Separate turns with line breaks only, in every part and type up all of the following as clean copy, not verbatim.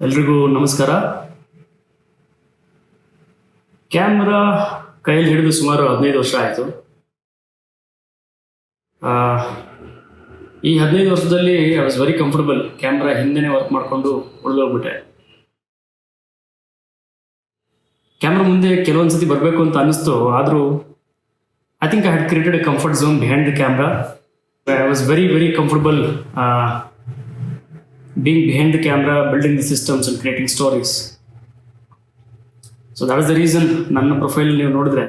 ಎಲ್ರಿಗೂ ನಮಸ್ಕಾರ. ಕ್ಯಾಮ್ರಾ ಕೈಯಲ್ಲಿ ಹಿಡಿದು ಸುಮಾರು 15 ವರ್ಷ ಆಯಿತು. ಈ 15 ವರ್ಷದಲ್ಲಿ I was very comfortable. Camera ಹಿಂದೆನೇ ವರ್ಕ್ ಮಾಡಿಕೊಂಡು ಉಳಿದೋಗ್ಬಿಟ್ಟೆ. ಕ್ಯಾಮ್ರಾ ಮುಂದೆ ಕೆಲವೊಂದು ಸತಿ ಬರಬೇಕು ಅಂತ ಅನ್ನಿಸ್ತು. ಆದರೂ I think I had created A comfort zone behind the camera. I was very comfortable being behind the camera, building the systems and creating stories. So that is the reason ನನ್ನ profile ನೀವು ನೋಡಿದ್ರೆ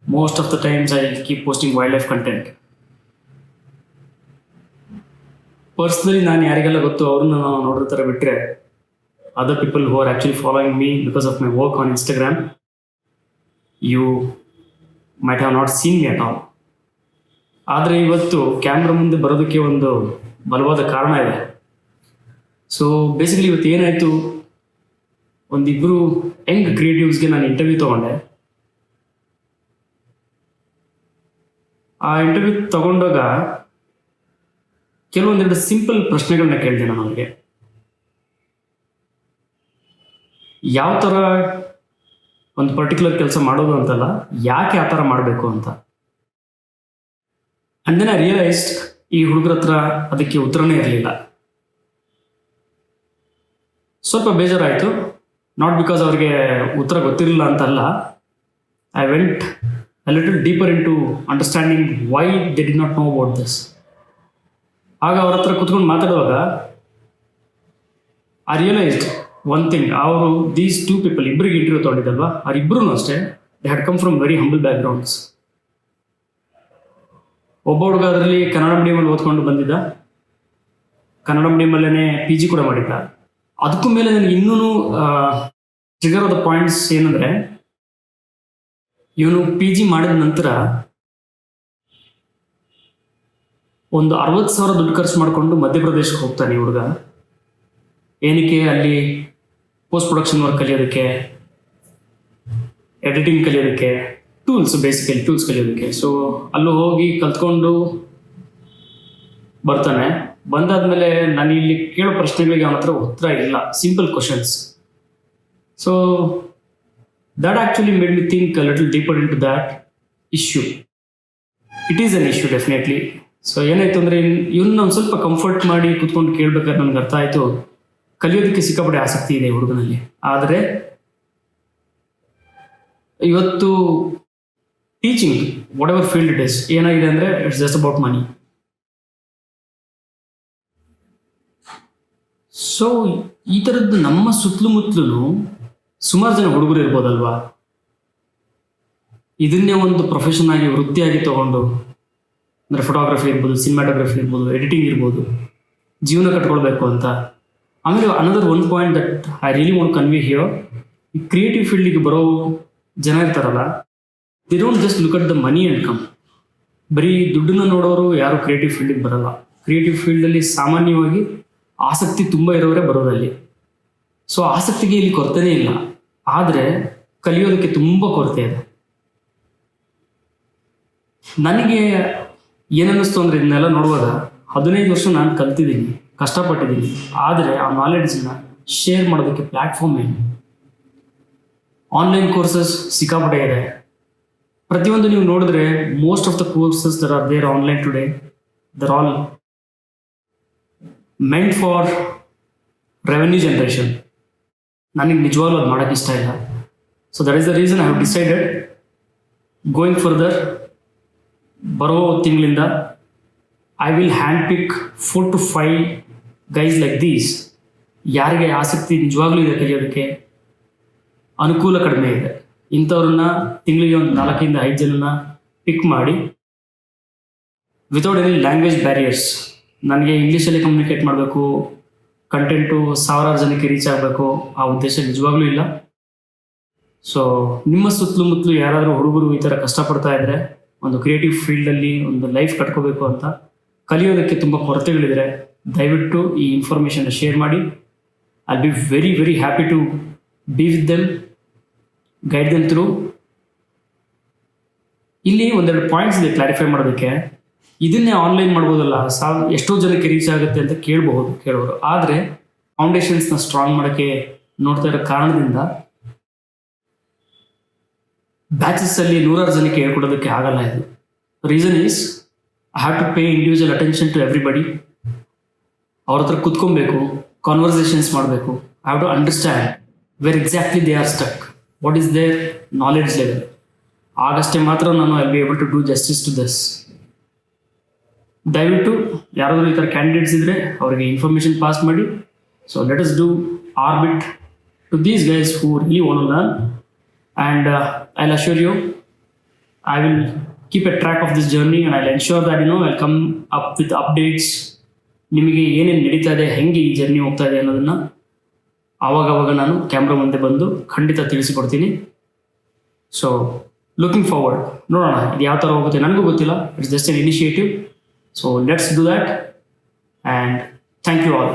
most of the times I keep posting wildlife content. Personally ನಾನು ಯಾರಿಗೆಲ್ಲ ಗೊತ್ತು ಅವ್ರನ್ನ ನಾವು ನೋಡಿರ್ತಾರೆ ಬಿಟ್ಟರೆ other people who are actually following me because of my work on Instagram, you might have not seen me at all. ಆದರೆ ಇವತ್ತು camera ಮುಂದೆ ಬರೋದಕ್ಕೆ ಒಂದು ಬಲವಾದ ಕಾರಣ ಇದೆ. ಸೊ ಬೇಸಿಕಲಿ ಇವತ್ತು ಏನಾಯಿತು, ಒಂದಿಬ್ಬರು ಯಂಗ್ ಕ್ರಿಯೇಟಿವ್ಸ್ಗೆ ನಾನು ಇಂಟರ್ವ್ಯೂ ತೊಗೊಂಡೆ. ಆ ಇಂಟರ್ವ್ಯೂ ತಗೊಂಡಾಗ ಕೆಲವೊಂದೆರಡು ಸಿಂಪಲ್ ಪ್ರಶ್ನೆಗಳನ್ನ ಕೇಳಿದೆ ನಾನು ಅವ್ರಿಗೆ. ಯಾವ ಥರ ಒಂದು ಪರ್ಟಿಕ್ಯುಲರ್ ಕೆಲಸ ಮಾಡೋದು ಅಂತಲ್ಲ, ಯಾಕೆ ಆ ಥರ ಮಾಡಬೇಕು ಅಂತ. ಆ್ಯಂಡ್ ದೆನ್ ಐ ರಿಯಲೈಸ್ಡ್ ಈ ಹುಡುಗರ ಹತ್ರ ಅದಕ್ಕೆ ಉತ್ತರನೇ ಇರಲಿಲ್ಲ. ಸ್ವಲ್ಪ ಬೇಜಾರಾಯಿತು. ನಾಟ್ ಬಿಕಾಸ್ ಅವ್ರಿಗೆ ಉತ್ತರ ಗೊತ್ತಿರಲಿಲ್ಲ ಅಂತಲ್ಲ. I went a little deeper in to understanding why they did not know about this. ಆಗ ಅವ್ರ ಹತ್ರ ಕುತ್ಕೊಂಡು ಮಾತಾಡುವಾಗ ಐ ರಿಯಲೈಸ್ಡ್ ಒನ್ ಥಿಂಗ್. ಅವರು ದೀಸ್ ಟೂ ಪೀಪಲ್, ಇಬ್ಬರಿಗೆ ಇಂಟರ್ವ್ಯೂ ತೊಗೊಂಡಿದ್ದಲ್ವಾ, ಅವರಿಬ್ಬರೂ ಅಷ್ಟೇ they had come from very humble backgrounds. ಒಬ್ಬ ಹುಡುಗ ಅದರಲ್ಲಿ ಕನ್ನಡ ಮೀಡಿಯಮಲ್ಲಿ ಓದ್ಕೊಂಡು ಬಂದಿದ್ದ, ಕನ್ನಡ ಮೀಡಿಯಮಲ್ಲೇ PG ಕೂಡ ಮಾಡಿದ್ದ. ಅದಕ್ಕೂ ಮೇಲೆ ನನಗೆ ಇನ್ನೂ ಟ್ರಿಗರ್ ಆದ ಪಾಯಿಂಟ್ಸ್ ಏನಂದರೆ, ಇವನು PG ಮಾಡಿದ ನಂತರ ಒಂದು 60,000 ದುಡ್ಡು ಖರ್ಚು ಮಾಡಿಕೊಂಡು ಮಧ್ಯಪ್ರದೇಶಕ್ಕೆ ಹೋಗ್ತಾನೆ ಈ ಹುಡುಗ. ಏನಕ್ಕೆ? ಅಲ್ಲಿ ಪೋಸ್ಟ್ ಪ್ರೊಡಕ್ಷನ್ ವರ್ಕ್ ಕಲಿಯೋದಕ್ಕೆ, ಎಡಿಟಿಂಗ್ ಕಲಿಯೋದಕ್ಕೆ, ಬೇಸಿಕಲಿ ಟೂಲ್ಸ್ ಕಲಿಯೋದಕ್ಕೆ. ಸೊ ಅಲ್ಲೂ ಹೋಗಿ ಕಲ್ತ್ಕೊಂಡು ಬರ್ತಾನೆ. ಬಂದಾದ್ಮೇಲೆ ನಾನು ಇಲ್ಲಿ ಕೇಳೋ ಪ್ರಶ್ನೆಗಳಿಗೆ ಅವನ ಹತ್ರ ಉತ್ತರ ಇಲ್ಲ, simple questions. So that actually made me think a little deeper in to that issue. It is an issue definitely. So ಏನಾಯ್ತು ಅಂದರೆ, ಇವನ್ನ ಒಂದು ಸ್ವಲ್ಪ ಕಂಫರ್ಟ್ ಮಾಡಿ ಕೂತ್ಕೊಂಡು ಕೇಳಬೇಕಾದ್ರೆ ನನಗೆ ಅರ್ಥ ಆಯಿತು, ಕಲಿಯೋದಕ್ಕೆ ಸಿಕ್ಕಾಪಟ್ಟೆ ಆಸಕ್ತಿ ಇದೆ ಹುಡುಗನಲ್ಲಿ. ಆದರೆ ಇವತ್ತು teaching, what ever field it is, ಏನಾಗಿದೆ ಅಂದರೆ it's just about money. So ಈ ಥರದ್ದು ನಮ್ಮ ಸುತ್ತಲೂ ಸುಮಾರು ಜನ ಹುಡುಗರು ಇರ್ಬೋದಲ್ವಾ, ಇದನ್ನೇ ಒಂದು ಪ್ರೊಫೆಷನ್ ಆಗಿ, ವೃತ್ತಿಯಾಗಿ ತಗೊಂಡು, ಅಂದರೆ ಫೋಟೋಗ್ರಫಿ ಇರ್ಬೋದು, ಸಿನಿಮಾಟೋಗ್ರಫಿ ಇರ್ಬೋದು, ಎಡಿಟಿಂಗ್ ಇರ್ಬೋದು, ಜೀವನ ಕಟ್ಕೊಳ್ಬೇಕು ಅಂತ. ಆಮೇಲೆ another one point that I really want convey here, ಈ ಕ್ರಿಯೇಟಿವ್ ಫೀಲ್ಡಿಗೆ ಬರೋ ಜನ ಇರ್ತಾರಲ್ಲ, they don't just look at the money and come. ಬರೀ ದುಡ್ಡನ್ನು ನೋಡೋರು ಯಾರು ಕ್ರಿಯೇಟಿವ್ ಫೀಲ್ಡಿಗೆ ಬರಲ್ಲ. ಕ್ರಿಯೇಟಿವ್ ಫೀಲ್ಡಲ್ಲಿ ಸಾಮಾನ್ಯವಾಗಿ ಆಸಕ್ತಿ ತುಂಬ ಇರೋರೇ ಬರೋದಲ್ಲಿ. ಸೊ ಆಸಕ್ತಿಗೆ ಇಲ್ಲಿ ಕೊರತೆನೇ ಇಲ್ಲ, ಆದರೆ ಕಲಿಯೋದಕ್ಕೆ ತುಂಬ ಕೊರತೆ ಇದೆ. ನನಗೆ ಏನನ್ನಿಸ್ತು ಅಂದರೆ, ಇದನ್ನೆಲ್ಲ ನೋಡುವಾಗ 15 ವರ್ಷ ನಾನು ಕಲ್ತಿದ್ದೀನಿ, ಕಷ್ಟಪಟ್ಟಿದ್ದೀನಿ, ಆದರೆ ಆ ನಾಲೆಡ್ಜನ್ನ ಶೇರ್ ಮಾಡೋದಕ್ಕೆ ಪ್ಲ್ಯಾಟ್ಫಾರ್ಮ್ ಏನು? ಆನ್ಲೈನ್ ಕೋರ್ಸಸ್ ಸಿಕ್ಕಾಪಟ್ಟೆ ಇದೆ. ಪ್ರತಿಯೊಂದು ನೀವು ನೋಡಿದ್ರೆ most of the courses there are there online today, they're all meant for revenue generation. ನನಗೆ ನಿಜವಾಗ್ಲೂ ಅದು ಮಾಡೋಕ್ಕೆ ಇಷ್ಟ ಇಲ್ಲ. So that is the reason I have decided going further. ಬರೋ ತಿಂಗಳಿಂದ I will hand pick 4 to 5 guys like these. ಯಾರಿಗೆ ಆಸಕ್ತಿ ನಿಜವಾಗ್ಲೂ ಇದೆ ಕಲಿಯೋದಕ್ಕೆ, ಅನುಕೂಲ ಕಡಿಮೆ ಇದೆ, ಇಂಥವ್ರನ್ನ ತಿಂಗಳಿಗೆ ಒಂದು 4 ಇಂದ 5 ಜನನ ಪಿಕ್ ಮಾಡಿ, ವಿತೌಟ್ ಎನಿ ಲ್ಯಾಂಗ್ವೇಜ್ ಬ್ಯಾರಿಯರ್ಸ್. ನನಗೆ ಇಂಗ್ಲೀಷಲ್ಲಿ ಕಮ್ಯುನಿಕೇಟ್ ಮಾಡಬೇಕು, ಕಂಟೆಂಟು 1000 ಜನಕ್ಕೆ ರೀಚ್ ಆಗಬೇಕು, ಆ ಉದ್ದೇಶ ನಿಜವಾಗ್ಲೂ ಇಲ್ಲ. ಸೊ ನಿಮ್ಮ ಸುತ್ತಲೂ ಯಾರಾದರೂ ಹುಡುಗರು ಈ ಥರ ಕಷ್ಟಪಡ್ತಾ ಇದ್ದರೆ, ಒಂದು ಕ್ರಿಯೇಟಿವ್ ಫೀಲ್ಡಲ್ಲಿ ಒಂದು ಲೈಫ್ ಕಟ್ಕೋಬೇಕು ಅಂತ, ಕಲಿಯೋದಕ್ಕೆ ತುಂಬ ಕೊರತೆಗಳಿದ್ರೆ, ದಯವಿಟ್ಟು ಈ ಇನ್ಫಾರ್ಮೇಷನ್ನ ಶೇರ್ ಮಾಡಿ. I be very happy to be with them, guide them through. ಇಲ್ಲಿ ಒಂದೆರಡು ಪಾಯಿಂಟ್ಸ್ ಇದೆ ಕ್ಲಾರಿಫೈ ಮಾಡೋದಕ್ಕೆ. ಇದನ್ನೇ ಆನ್ಲೈನ್ ಮಾಡ್ಬೋದಲ್ಲ, ಎಷ್ಟೋ ಜನಕ್ಕೆ ರೀಚ್ ಆಗುತ್ತೆ ಅಂತ ಕೇಳಬಹುದು ಕೆಲವರು. ಆದರೆ ಫೌಂಡೇಶನ್ಸ್ನ ಸ್ಟ್ರಾಂಗ್ ಮಾಡೋಕ್ಕೆ ನೋಡ್ತಾ ಇರೋ ಕಾರಣದಿಂದ ಬ್ಯಾಚಸ್ಸಲ್ಲಿ 100 ಜನಕ್ಕೆ ಹೇಳ್ಕೊಡೋದಕ್ಕೆ ಆಗಲ್ಲ ಇದು. Reason is I have to pay individual attention to everybody. ಅವ್ರ ಹತ್ರ ಕುತ್ಕೊಬೇಕು, ಕಾನ್ವರ್ಸೇಷನ್ಸ್ ಮಾಡಬೇಕು. I have to understand where exactly they are stuck, what is their knowledge level. ಆಗಷ್ಟೇ ಮಾತ್ರ ನಾನು I be able to do justice to this. ದಯವಿಟ್ಟು ಯಾರಾದರೂ ಈ ಥರ ಕ್ಯಾಂಡಿಡೇಟ್ಸ್ ಇದ್ದರೆ ಅವರಿಗೆ ಇನ್ಫಾರ್ಮೇಷನ್ ಪಾಸ್ ಮಾಡಿ. So let us do our bit to these guys who really want to learn. And I'll assure you, I will keep a track of this journey and I'll ensure that I'll come up with updates. ನಿಮಗೆ ಏನೇನು ನಡೀತಾ ಇದೆ, ಹೆಂಗೆ ಈ journey ಹೋಗ್ತಾ ಇದೆ ಅನ್ನೋದನ್ನು ಆವಾಗವಾಗ ನಾನು ಕ್ಯಾಮ್ರಾ ಮುಂದೆ ಬಂದು ಖಂಡಿತ ತಿಳಿಸಿಕೊಡ್ತೀನಿ. ಸೊ ಲುಕಿಂಗ್ ಫಾರ್ವರ್ಡ್, ನೋಡೋಣ ಇದು ಯಾವ ಥರ ಹೋಗುತ್ತೆ, ನನಗೂ ಗೊತ್ತಿಲ್ಲ. It's just an initiative. So let's do that and thank you all.